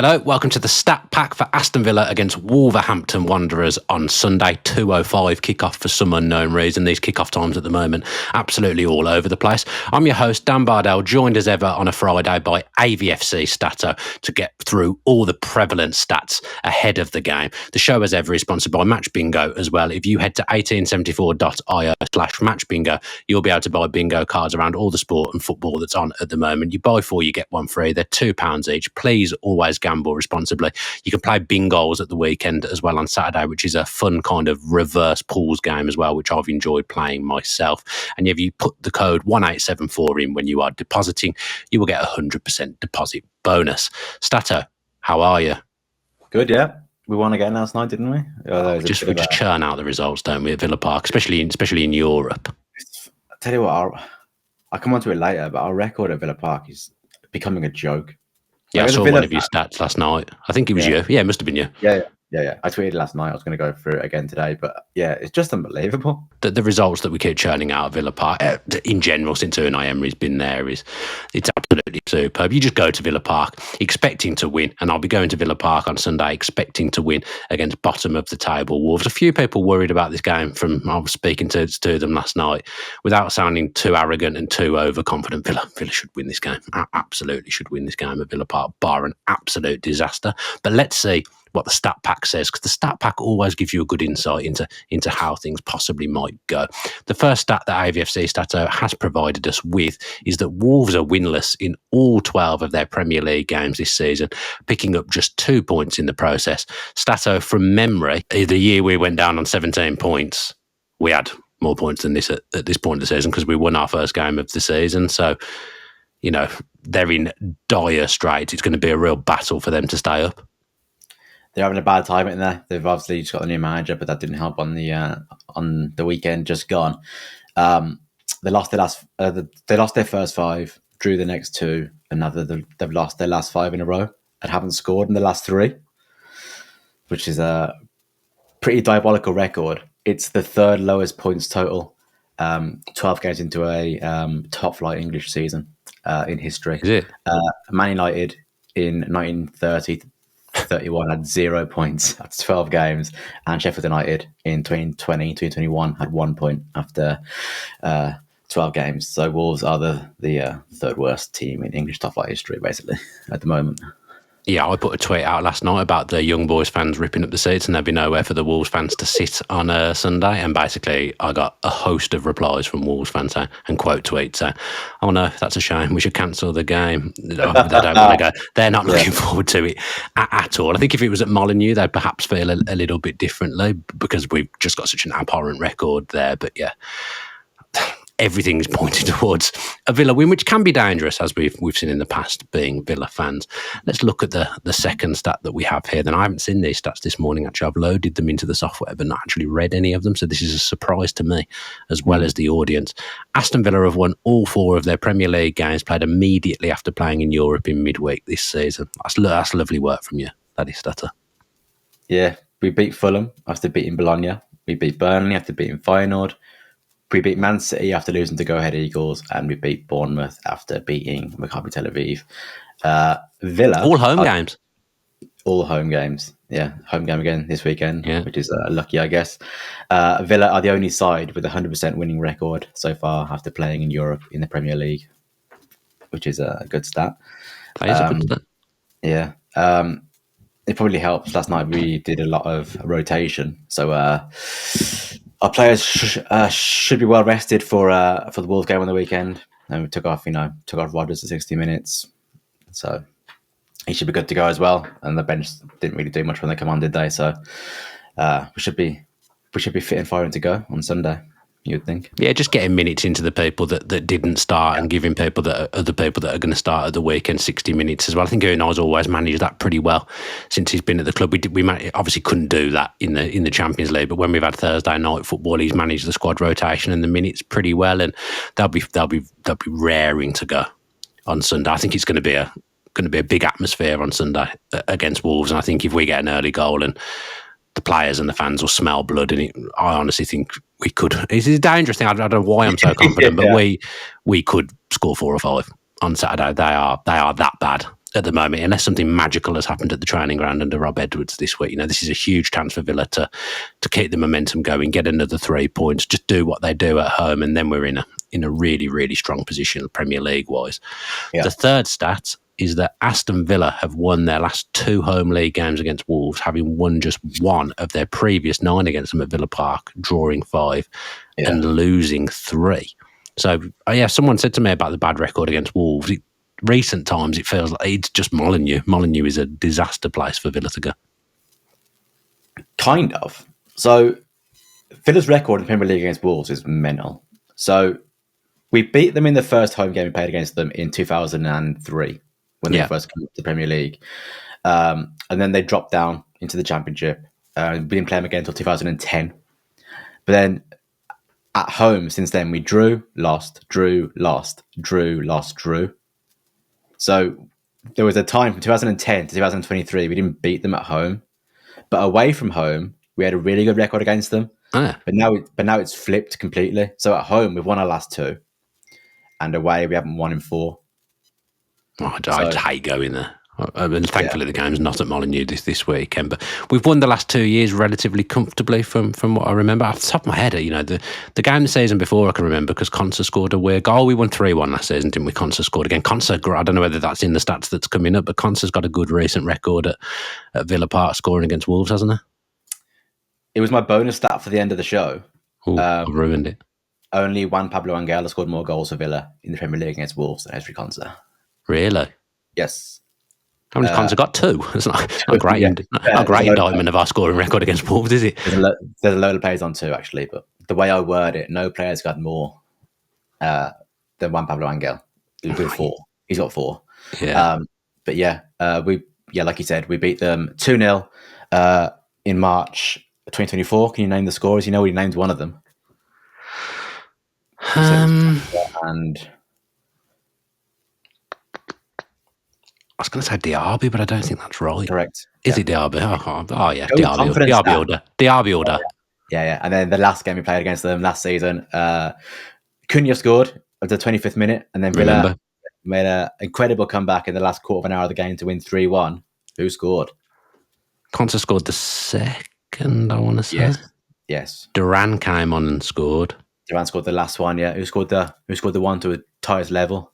Hello, welcome to the Stat Pack for Aston Villa against Wolverhampton Wanderers on Sunday, 2:05 kickoff for some unknown reason. These kickoff times at the moment, absolutely all over the place. I'm your host, Dan Bardell, joined as ever on a Friday by AVFC Statto to get through all the prevalent stats ahead of the game. The show, as ever, is sponsored by Match Bingo as well. If you head to 1874.io/Match Bingo, you'll be able to buy bingo cards around all the sport and football that's on at the moment. You buy four, you get one free. They're £2 each. Please always gamble responsibly. You can play bingos at the weekend as well on Saturday, which is a fun kind of reverse pools game as well, which I've enjoyed playing myself. And if you put the code 1874 in when you are depositing, you will get a 100% deposit bonus. Statto, how are you? Good, yeah. We won again last night, didn't we? We just churn out the results, don't we, at Villa Park, especially in Europe. I tell you what, I'll come on to it later, but our record at Villa Park is becoming a joke. Yeah, I saw one of your stats last night. I think it was you. Yeah, it must have been you. Yeah. I tweeted last night. I was going to go through it again today, but yeah, it's just unbelievable. The results that we keep churning out of Villa Park, in general, since Unai Emery's been there, it's absolutely superb. You just go to Villa Park expecting to win, and I'll be going to Villa Park on Sunday expecting to win against bottom of the table Wolves. A few people worried about this game I was speaking to them last night, without sounding too arrogant and too overconfident. Villa should win this game. Absolutely should win this game at Villa Park, bar an absolute disaster. But let's see what the Stat Pack says, because the Stat Pack always gives you a good insight into how things possibly might go. The first stat that AVFC Statto has provided us with is that Wolves are winless in all 12 of their Premier League games this season, picking up just 2 points in the process. Statto, from memory, the year we went down on 17 points, we had more points than this at this point of the season because we won our first game of the season. So, you know, they're in dire straits. It's going to be a real battle for them to stay up. They're having a bad time in there. They've obviously just got a new manager, but that didn't help on the weekend just gone. They lost their first five, drew the next two, and now they've lost their last five in a row and haven't scored in the last three, which is a pretty diabolical record. It's the third lowest points total, 12 games into a top flight English season in history. Is it? Man United in 1930-31 had 0 points after 12 games, and Sheffield United in 2020-2021 had 1 point after 12 games. So Wolves are the third worst team in English top flight history, basically, at the moment. Yeah, I put a tweet out last night about the young boys fans ripping up the seats and there'd be nowhere for the Wolves fans to sit on a Sunday. And basically, I got a host of replies from Wolves fans and quote tweets saying, "Oh no, that's a shame. We should cancel the game." They don't want to go. They're not looking forward to it at all. I think if it was at Molineux, they'd perhaps feel a little bit differently because we've just got such an abhorrent record there. But yeah, everything's pointing towards a Villa win, which can be dangerous, as we've seen in the past, being Villa fans. Let's look at the second stat that we have here. Then I haven't seen these stats this morning. Actually, I've loaded them into the software, but not actually read any of them. So this is a surprise to me, as well as the audience. Aston Villa have won all 4 of their Premier League games, played immediately after playing in Europe in midweek this season. That's lovely work from you, that is, Statto. Yeah, we beat Fulham after beating Bologna. We beat Burnley after beating Feyenoord. We beat Man City after losing to Go Ahead Eagles, and we beat Bournemouth after beating Maccabi Tel Aviv. Villa... All home games? All home games, yeah. Home game again this weekend, which is lucky, I guess. Villa are the only side with a 100% winning record so far after playing in Europe in the Premier League, which is a good stat. That is a good stat. Yeah. It probably helps. Last night we did a lot of rotation, so... our players should be well rested for the Wolves game on the weekend. And we took off Rodgers at 60 minutes, so he should be good to go as well. And the bench didn't really do much when they come on, did they? So we should be fit and firing to go on Sunday, you'd think. Yeah, just getting minutes into the people that didn't start and giving people other people that are going to start at the weekend 60 minutes as well. I think Unai's always managed that pretty well since he's been at the club. We obviously couldn't do that in the Champions League, but when we've had Thursday night football, he's managed the squad rotation and the minutes pretty well, and they'll be raring to go on Sunday. I think it's going to be a big atmosphere on Sunday against Wolves, and I think if we get an early goal and the players and the fans will smell blood, and I honestly think we could. It's a dangerous thing. I don't know why I'm so confident, but we could score 4 or 5 on Saturday. They are that bad at the moment, unless something magical has happened at the training ground under Rob Edwards this week. This is a huge chance for Villa to keep the momentum going, get another 3 points, just do what they do at home, and then we're in a really, really strong position Premier League wise. Yeah. The third stat is that Aston Villa have won their last 2 home league games against Wolves, having won just 1 of their previous 9 against them at Villa Park, drawing 5 and losing 3. So, someone said to me about the bad record against Wolves. Recent times, it feels like it's just Molineux. Molineux is a disaster place for Villa to go. Kind of. So, Villa's record in Premier League against Wolves is mental. So, we beat them in the first home game we played against them in 2003 when they first came to the Premier League. And then they dropped down into the Championship. We didn't play them again until 2010. But then at home, since then, we drew, lost, drew, lost, drew, lost, drew. So there was a time from 2010 to 2023, we didn't beat them at home. But away from home, we had a really good record against them. But now it's flipped completely. So at home, we've won our last 2. And away, we haven't won in 4. I hate going there. Thankfully, the game's not at Molineux this weekend. But we've won the last 2 years relatively comfortably from what I remember. Off the top of my head, the game the season before I can remember because Conser scored a weird goal. We won 3-1 last season, didn't we? Conser scored again. Conser, I don't know whether that's in the stats that's coming up, but Conser's got a good recent record at Villa Park scoring against Wolves, hasn't he? It was my bonus stat for the end of the show. I ruined it. Only Juan Pablo Angel has scored more goals for Villa in the Premier League against Wolves than Ezri Conser. Really? Yes. How many Conser got? 2. It's not a great indictment of our scoring record against Wolves, is it? There's a load of players on 2, actually, but the way I word it, no player's got more than Juan Pablo Angel. He's got 4. He's got 4. Yeah. But like you said, we beat them 2-0 in March 2024. Can you name the scores? You know, we named one of them. And I was going to say Diaby, but I don't think that's right. Correct. Is it Diaby? Oh yeah, Diaby order. Diaby order. Yeah. And then the last game we played against them last season, Cunha scored at the 25th minute, and then Villa made an incredible comeback in the last quarter of an hour of the game to win 3-1. Who scored? Conser scored the second, I want to say. Yes. Duran came on and scored. Duran scored the last one, yeah. Who scored the one to tie us level?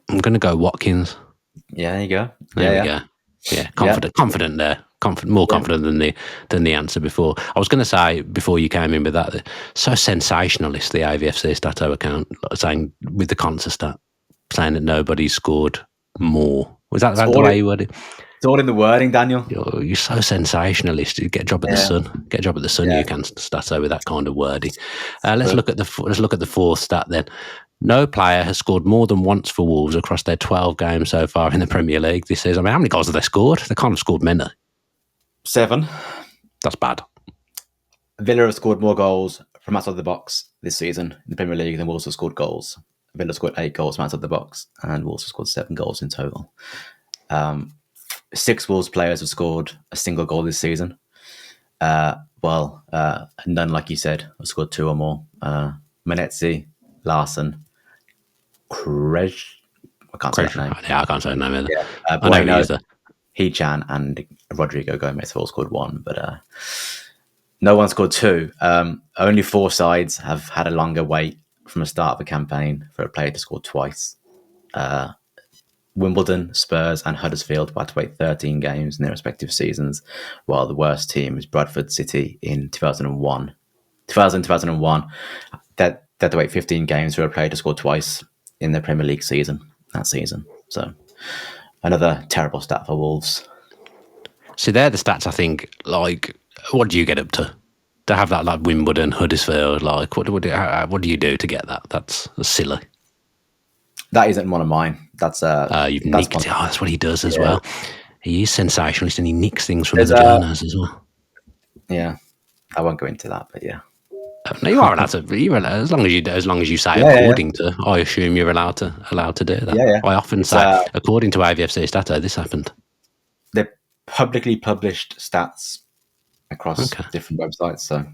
I'm going to go Watkins. Yeah, there you go. There we go. Yeah, confident there. More confident than the answer before. I was going to say before you came in with that, so sensationalist, the AVFC Statto account, saying with the Conser stat, saying that nobody scored more. Was that the way you worded it? It's all in the wording, Daniel. You're so sensationalist. You get a job at the Sun. Get a job at the Sun. You can Statto with that kind of wording. Let's look at the 4th stat then. No player has scored more than once for Wolves across their 12 games so far in the Premier League this season. I mean, how many goals have they scored? They can't have scored many. 7. That's bad. Villa have scored more goals from outside the box this season in the Premier League than Wolves have scored goals. Villa scored 8 goals from outside the box, and Wolves have scored 7 goals in total. 6 Wolves players have scored a single goal this season. None, like you said, have scored 2 or more. Manetzi, Larson, Krej. I can't say that name. Yeah, I can't say the name either. Yeah. I know Hechan and Rodrigo Gomez have all scored 1, but no one scored 2. Only 4 sides have had a longer wait from the start of a campaign for a player to score twice. Wimbledon, Spurs, and Huddersfield had to wait 13 games in their respective seasons, while the worst team is Bradford City in 2001. 2001, they had to wait 15 games for a player to score twice in the Premier League that season. So another terrible stat for Wolves. So they're the stats, I think, like, what do you get up to have that, like Wimbledon, Huddersfield, like, what do you do to get that? That's silly. That isn't one of mine. That's you've nicked it. That's what he does as well. He is sensationalist and he nicks things from other journals as well. Yeah, I won't go into that, but yeah. No, you are allowed to. As long as you say according to. I assume you're allowed to do that. Yeah. I often say according to AVFC Statto, this happened. They're publicly published stats across different websites. So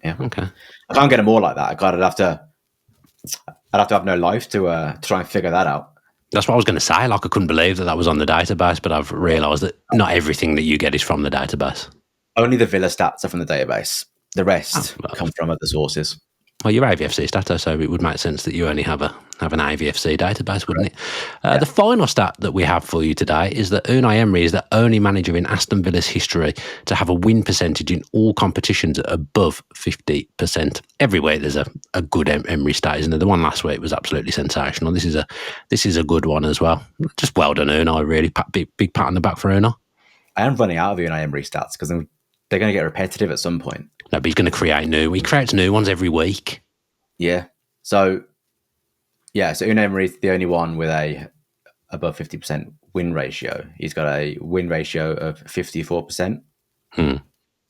yeah, okay. I can't get them all like that. I'd have to have no life to try and figure that out. That's what I was going to say. Like, I couldn't believe that was on the database, but I've realised that not everything that you get is from the database. Only the Villa stats are from the database. The rest well, come from other sources. Well, you're AVFC Statto, so it would make sense that you only have an AVFC database, wouldn't it? Yeah. The final stat that we have for you today is that Unai Emery is the only manager in Aston Villa's history to have a win percentage in all competitions above 50%. Every week there's a good Emery stat, isn't there? The one last week was absolutely sensational. This is a good one as well. Just well done, Unai, really. Big pat on the back for Unai. I am running out of Unai Emery stats because they're going to get repetitive at some point. No, but he's going to create new. He creates new ones every week. Yeah. So Unai Emery is the only one with a above 50% win ratio. He's got a win ratio of 54%.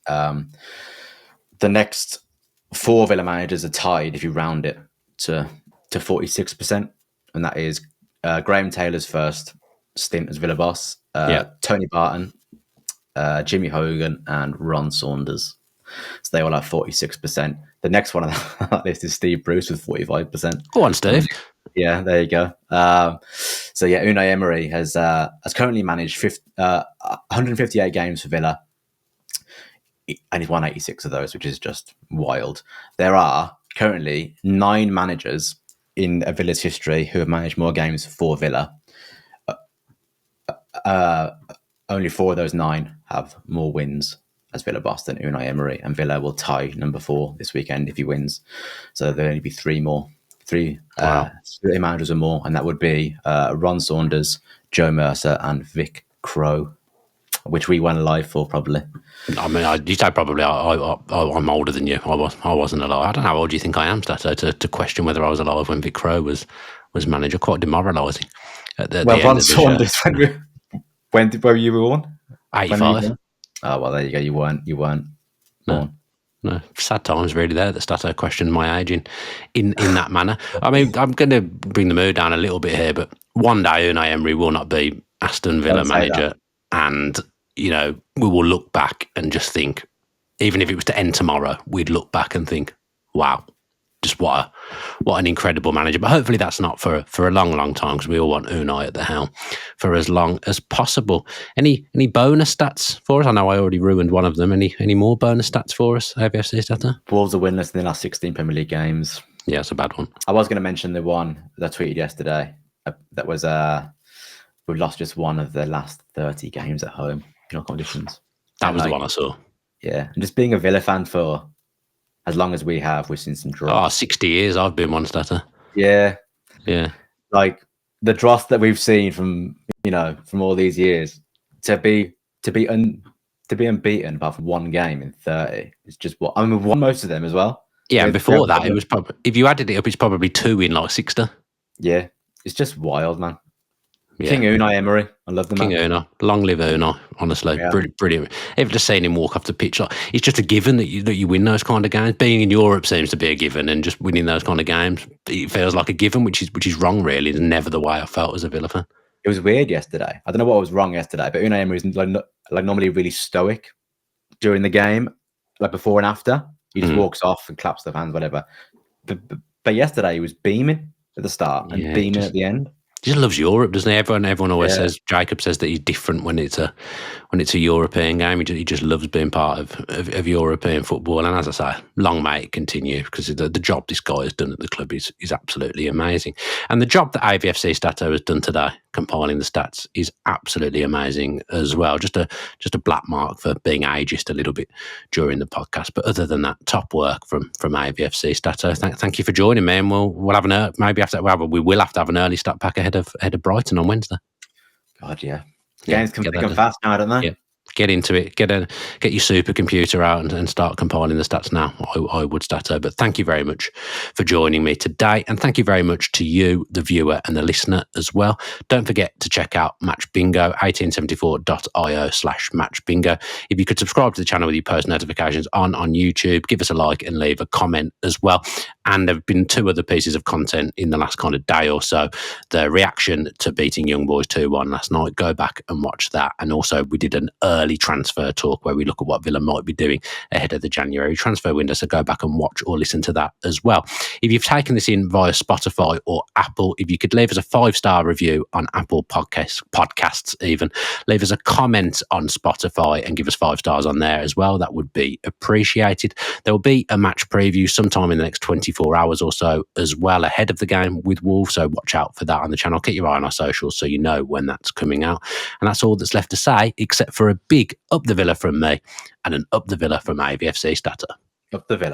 The next 4 Villa managers are tied if you round it to 46%, and that is Graham Taylor's first stint as Villa boss, Tony Barton, Jimmy Hogan, and Ron Saunders. So they all have 46%. The next one on that list is Steve Bruce with 45%. Go on, Steve. Yeah, there you go. Unai Emery has currently managed 158 games for Villa, and he's won 86 of those, which is just wild. There are currently 9 managers in Villa's history who have managed more games for Villa. Only 4 of those 9 have more wins as Villa boss than Unai Emery, and Villa will tie number 4 this weekend if he wins. So there'll only be 3 managers or more, and that would be Ron Saunders, Joe Mercer, and Vic Crow, which we went live for probably. I mean, you say probably. I'm older than you. I wasn't alive. I don't know how old you think I am, Statto, to question whether I was alive when Vic Crow was manager. Quite demoralising. Ron Saunders, when were you born? 85. Oh, well, there you go. You weren't born. No, sad times really there that Statto questioned my age in that manner. I mean, I'm going to bring the mood down a little bit here, but one day Unai Emery will not be Aston Villa manager, and we will look back and just think, even if it was to end tomorrow, we'd look back and think, wow, just what an incredible manager. But hopefully that's not for a long, long time, because we all want Unai at the helm for as long as possible. Any bonus stats for us? I know I already ruined one of them. Any more bonus stats for us, AVFC Statto? Wolves are winless in the last 16 Premier League games. Yeah, it's a bad one. I was going to mention the one that I tweeted yesterday. That was we've lost just one of the last 30 games at home in all conditions. That was the one I saw. Yeah, and just being a Villa fan for as long as we have, we've seen some draws. 60 years I've been one, Statto. Yeah. Yeah. Like the dross that we've seen from all these years, to be unbeaten apart from one game in 30 is just what we've won most of them as well. Yeah, and before that it was probably, if you added it up, it's probably 2 in like 60. Yeah. It's just wild, man. Yeah. King Unai Emery. I love the man. King Unai. Long live Unai, honestly. Yeah. Brilliant. Even just seeing him walk off the pitch, it's just a given that you win those kind of games. Being in Europe seems to be a given, and just winning those kind of games, it feels like a given, which is wrong, really. It's never the way I felt as a Villa fan. It was weird yesterday. I don't know what was wrong yesterday, but Unai Emery is like normally really stoic during the game, like before and after. He just walks off and claps the fans, whatever. But yesterday he was beaming at the start and beaming at the end. He just loves Europe, doesn't he? Everyone always says, Jacob says that he's different when it's a European game. He just loves being part of European football. And as I say, long may it continue, because the job this guy has done at the club is absolutely amazing. And the job that AVFC Statto has done today, compiling the stats, is absolutely amazing as well. Just a black mark for being ageist a little bit during the podcast. But other than that, top work from AVFC Statto. Thank you for joining me, and we'll have we will have to have an early stat pack ahead of Brighton on Wednesday. God, yeah. Games can become fast now, don't they? Yeah. Get into it. Get your supercomputer out and start compiling the stats now. I would, Statto. But thank you very much for joining me today, and thank you very much to you, the viewer and the listener as well. Don't forget to check out Match Bingo, 1874.io/Match Bingo. If you could subscribe to the channel with your post notifications on YouTube, give us a like and leave a comment as well. And there have been 2 other pieces of content in the last kind of day or so. The reaction to beating Young Boys 2-1 last night, go back and watch that. And also we did an early early transfer talk where we look at what Villa might be doing ahead of the January transfer window. So go back and watch or listen to that as well. If you've taken this in via Spotify or Apple, if you could leave us a 5-star review on Apple podcasts even, leave us a comment on Spotify and give us 5 stars on there as well. That would be appreciated. There will be a match preview sometime in the next 24 hours or so as well ahead of the game with Wolves, so watch out for that on the channel. Keep your eye on our socials so you know when that's coming out. And that's all that's left to say, except for a big up the Villa from me and an up the Villa from AVFC Statto. Up the Villa.